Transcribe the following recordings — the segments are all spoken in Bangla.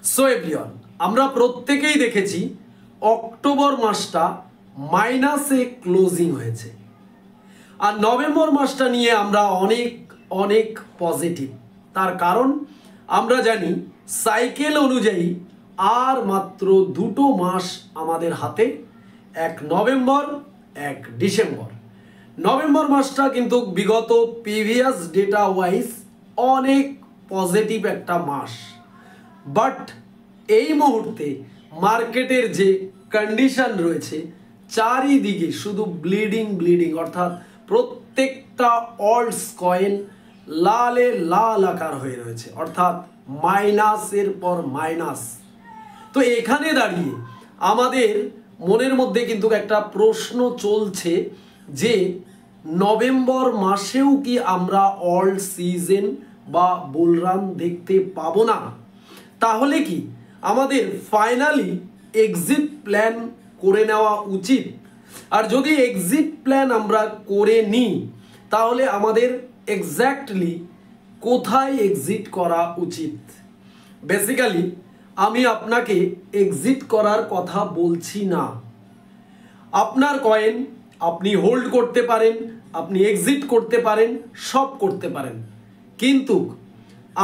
সো এভরিওয়ান, আমরা প্রত্যেকেই দেখেছি অক্টোবর মাসটা মাইনাসে ক্লোজিং হয়েছে, আর নভেম্বর মাসটা নিয়ে আমরা অনেক পজিটিভ। তার কারণ আমরা জানি সাইকেল অনুযায়ী আর মাত্র দুটো মাস আমাদের হাতে, এক নভেম্বর এক ডিসেম্বর। নভেম্বর মাসটা কিন্তু বিগত প্রিভিয়াস ডেটা ওয়াইজ অনেক পজিটিভ একটা মাস, বাট এই মুহূর্তে মার্কেটের যে কন্ডিশন রয়েছে চারিদিকে শুধু ব্লিডিং, অর্থাৎ প্রত্যেকটা অল্টস কয়েন লালে লাল আকার হয়ে রয়েছে, অর্থাৎ মাইনাসের পর মাইনাস। তো এখানে দাঁড়িয়ে আমাদের মনের মধ্যে কিন্তু একটা প্রশ্ন চলছে যে নভেম্বর মাসেও কি আমরা অল্ট সিজন বা বুলরান দেখতে পাবো না? তাহলে কি আমাদের ফাইনালি এক্সিট প্ল্যান করে নেওয়া উচিত? আর যদি এক্সিট প্ল্যান আমরা করে নিই তাহলে আমাদের এক্স্যাক্টলি কোথায় এক্সিট করা উচিত? বেসিক্যালি আমি আপনাকে এক্সিট করার কথা বলছি না। আপনার কয়েন আপনি হোল্ড করতে পারেন, আপনি এক্সিট করতে পারেন, সব করতে পারেন, কিন্তু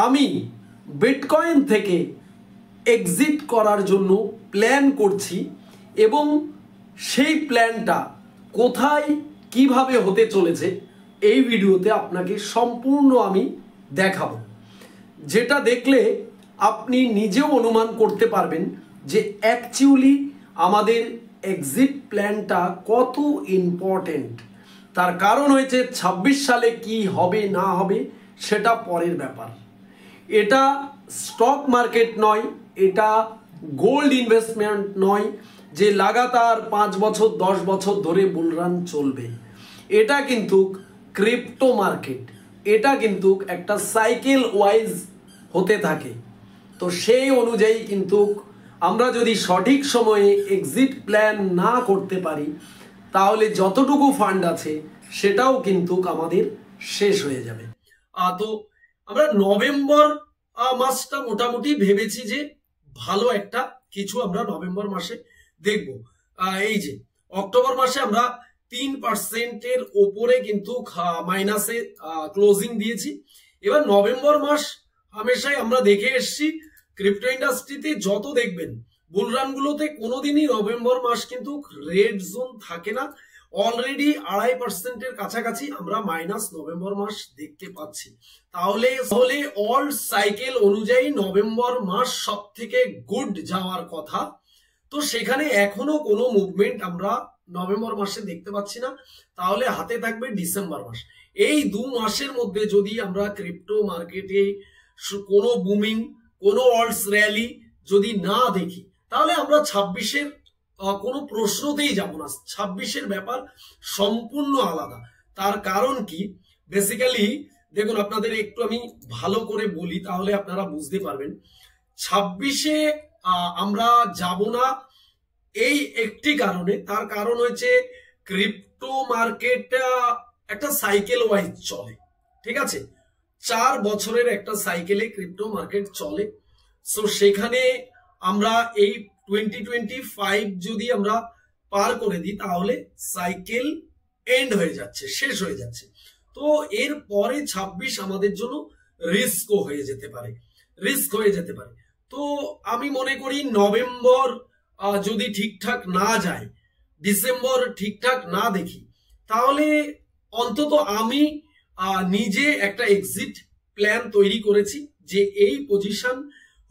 আমি বিটকয়েন থেকে এক্সিট করার জন্য প্ল্যান করছি এবং সেই প্ল্যানটা কোথায় কিভাবে হতে চলেছে এই ভিডিওতে আপনাকে সম্পূর্ণ আমি দেখাবো, যেটা দেখলে আপনি নিজেও অনুমান করতে পারবেন যে অ্যাকচুয়ালি আমাদের এক্সিট প্ল্যানটা কত ইম্পর্টেন্ট। তার কারণ হয়েছে 26 সালে কি হবে না হবে সেটা পরের ব্যাপার। এটা স্টক মার্কেট নয়, এটা গোল্ড ইনভেস্টমেন্ট নয় যে লাগাতার 5 বছর 10 বছর ধরে বুলরান চলবে। এটা কিন্তু ক্রিপ্টো মার্কেট, এটা কিন্তু একটা সাইকেল ওয়াইজ হতে থাকে। তো সেই অনুযায়ী কিন্তু আমরা যদি সঠিক সময়ে এক্সিট প্ল্যান না করতে পারি তাহলে যতটুকু ফান্ড আছে সেটাও কিন্তু আমাদের শেষ হয়ে যাবে। তো আমরা নভেম্বর মাসটা মোটামুটি ভেবেছি যে ভালো একটা কিছু আমরা নভেম্বর মাসে দেখব। এই যে অক্টোবর মাসে আমরা 3% ওপরে কিন্তু মাইনাসে ক্লোজিং দিয়েছি। এবার নভেম্বর মাস হামেশাই আমরা দেখে এসছি ক্রিপ্টো ইন্ডাস্ট্রিতে, যত দেখবেন বুলরান গুলোতে কোনোদিনই নভেম্বর মাস কিন্তু রেড জোন থাকে না। অলরেডি 2.5% কাছাকাছি আমরা মাইনাস নভেম্বর মাস দেখতে পাচ্ছি। তাহলে অল সাইকেল অনুযায়ী নভেম্বর মাস সব থেকে গুড যাওয়ার কথা, তো সেখানে এখনো কোনো মুভমেন্ট আমরা নভেম্বর মাসে দেখতে পাচ্ছি না। তাহলে হাতে থাকবে ডিসেম্বর মাস। এই 2 মাসের মধ্যে যদি আমরা ক্রিপ্টো মার্কেটে কোনো বুমিং, কোনো অলস র্যালি যদি না দেখি তাহলে আমরা 26-এর কোনো প্রশ্নতেই যাব না। 26-এর ব্যাপার সম্পূর্ণ আলাদা। তার কারণ কি, বেসিক্যালি দেখুন আপনাদের একটু আমি ভালো করে বলি তাহলে আপনারা বুঝতে পারবেন। 26-এ আমরা যাব না এই একটি কারণে, তার কারণ হচ্ছে ক্রিপ্টো মার্কেট একটা সাইকেল ওয়াইজ চলে, ঠিক আছে? 4 বছরের একটা সাইকেলে ক্রিপ্টো মার্কেট চলে। সো সেখানে আমরা এই 2025 যদি আমরা পার করে দিই তাহলে সাইকেল এন্ড হয়ে যাচ্ছে, শেষ হয়ে যাচ্ছে। তো এর পরে 26 আমাদের জন্য রিস্ক হয়ে যেতে পারে। তো আমি মনে করি নভেম্বর যদি ঠিকঠাক না যায়, ডিসেম্বর ঠিকঠাক না দেখি, তাহলে অন্তত আমি নিজে একটা এক্সিট প্ল্যান তৈরি করেছি যে এই পজিশন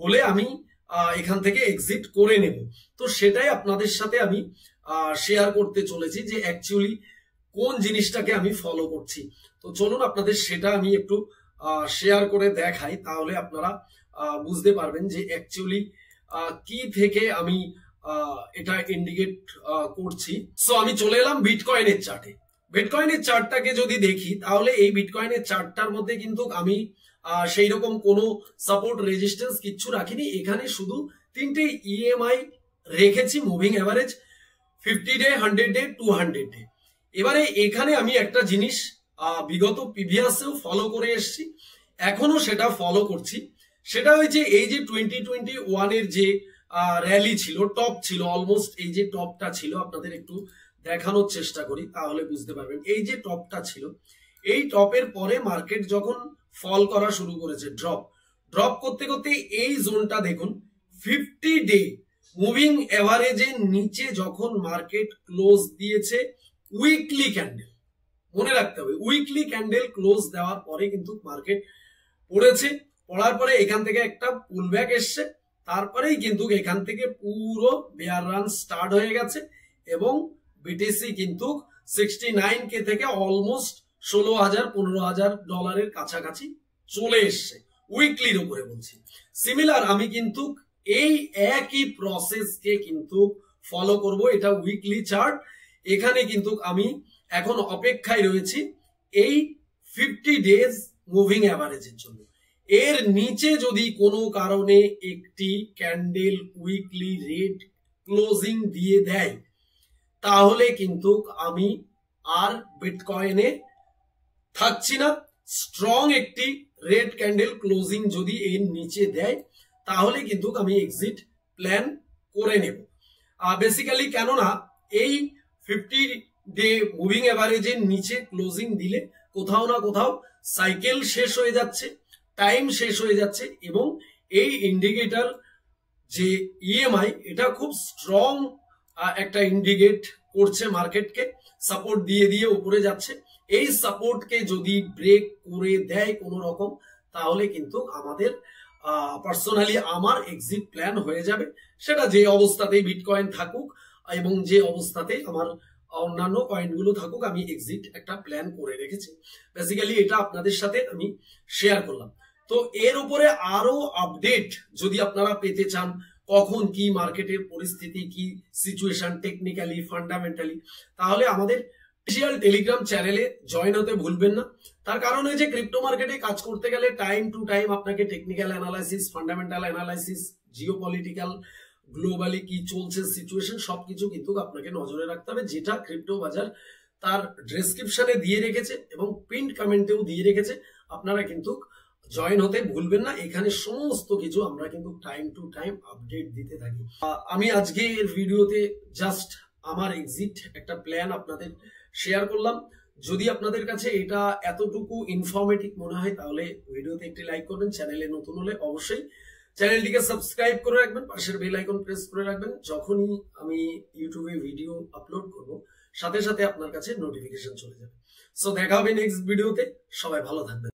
হলে আমি এখান থেকে এক্সিট করে নেব। তো সেটাই আপনাদের সাথে আমি শেয়ার করতে চলেছি যে অ্যাকচুয়ালি কোন জিনিসটাকে আমি ফলো করছি। তো চলুন আপনাদের সেটা আমি একটু শেয়ার করে দেখাই, তাহলে আপনারা বুঝতে পারবেন যে অ্যাকচুয়ালি কি থেকে আমি এটা ইন্ডিকেট করছি। সো আমি চলে এলাম বিটকয়েনের চার্টে। বিটকয়েনের চার্টটাকে যদি দেখি তাহলে এই বিটকয়েনের চার্টটার মধ্যে কিন্তু আমি সেই রকম কোনো সাপোর্ট রেজিস্ট্যান্স কিচ্ছু রাখিনি। এখানে শুধু 3টে ইএমআই রেখেছি, moving average, 50 day, 100 day, 200 day. এবারে এখানে আমি একটা জিনিস বিগত প্রিভিয়াসেও ফলো করে এসেছি, এখনো সেটা ফলো করছি। সেটা হয়েছে এই যে 2021 এর যে র্যালি ছিল, টপ ছিল অলমোস্ট, এই যে টপটা ছিল আপনাদের একটু দেখানোর চেষ্টা করি তাহলে বুঝতে পারবেন। এই যে টপটা ছিল, এই টপের পরে মার্কেট যখন ফল করা শুরু করেছে, ড্রপ করতে করতে এই জোনটা দেখুন 50 ডে মুভিং এভারেজের নিচে যখন মার্কেট ক্লোজ দিয়েছে, উইকলি ক্যান্ডেল, মনে রাখতে হবে উইকলি ক্যান্ডেল ক্লোজ দেওয়ার পরে কিন্তু মার্কেট পড়েছে, পড়ার পরে এখান থেকে একটা পুলব্যাক এসছে, তারপরেই কিন্তু এখান থেকে পুরো বেয়ার রান স্টার্ট হয়ে গেছে এবং বিটিসি কিন্তু 69K থেকে অলমোস্ট 16,000-15,000 ডলারের কাছাকাছি চলে এসছে উইকলির উপরে বলছি। সিমিলার আমি কিন্তু এই একই প্রসেসকে কিন্তু ফলো করব, এটা উইকলি চার্ট। এখানে কিন্তু আমি এখন অপেক্ষায় রয়েছি এই 50 ডেজ মুভিং অ্যাভারেজের জন্য। এর নিচে যদি কোনো কারণে একটি ক্যান্ডেল উইকলি রেড ক্লোজিং দিয়ে দেয়, তাহলে কিন্তু আমি আর বিটকয়েনে থাকছি না। স্ট্রং একটি রেড ক্যান্ডেল ক্লোজিং যদি এর নিচে দেয়, তাহলে কিন্তু আমি এক্সিট প্ল্যান করে নেব। বেসিক্যালি কেননা এই 50 ডে মুভিং অ্যাভারেজের নিচে ক্লোজিং দিলে কোথাও না কোথাও সাইকেল শেষ হয়ে যাচ্ছে, টাইম শেষ হয়ে যাচ্ছে এবং এই ইন্ডিকেটর যে ইএমআই এটা খুব স্ট্রং একটা ইন্ডিকেট করছে মার্কেটকে, সাপোর্ট দিয়ে দিয়ে উপরে যাচ্ছে। এই সাপোর্টকে যদি ব্রেক করে দেয় কোনো রকম, তাহলে কিন্তু আমাদের পার্সোনালি আমার এক্সিট প্ল্যান হয়ে যাবে। সেটা যে অবস্থাতেই বিটকয়েন থাকুক এবং যে অবস্থাতে আমার অন্যান্য কয়েনগুলো থাকুক, আমি এক্সিট একটা প্ল্যান করে রেখেছি। বেসিক্যালি এটা আপনাদের সাথে আমি শেয়ার করলাম। তো এর উপরে আরো আপডেট যদি আপনারা পেতে চান, কখন কি মার্কেটের পরিস্থিতি, কি সিচুয়েশন টেকনিক্যালি ফান্ডামেন্টালি, তাহলে আমাদের অফিসিয়াল টেলিগ্রাম চ্যানেলে জয়েন হতে ভুলবেন না। তার কারণ হচ্ছে ক্রিপ্টো মার্কেটে কাজ করতে গেলে টাইম টু টাইম আপনাকে technical analysis, fundamental analysis, geopolitical globally কি চলছে সিচুয়েশন সবকিছু কিন্তু আপনাকে নজরে রাখতে হবে, যেটা ক্রিপ্টো বাজার তার ডেসক্রিপশনে দিয়ে রেখেছে এবং পিন কমেন্টেও দিয়ে রেখেছে। আপনারা কিন্তু জয়েন হতে ভুলবেন না। এখানে সমস্ত কিছু আমরা কিন্তু টাইম টু টাইম আপডেট দিতে থাকি। আমি আজকে এর ভিডিওতে জাস্ট আমার এক্সিট একটা প্ল্যান আপনাদের শেয়ার করলাম। যদি আপনাদের কাছে এটা এতটুকু ইনফরমেটিভ মনে হয়, তাহলে ভিডিওতে একটি লাইক করবেন। চ্যানেলে নতুন হলে অবশ্যই চ্যানেলটিকে সাবস্ক্রাইব করে রাখবেন, পাশের বেল আইকন প্রেস করে রাখবেন। যখনই আমি ইউটিউবে ভিডিও আপলোড করব, সাথে সাথে আপনার কাছে নোটিফিকেশন চলে যাবে। সো দেখা হবে নেক্সট ভিডিওতে। সবাই ভালো থাকবেন।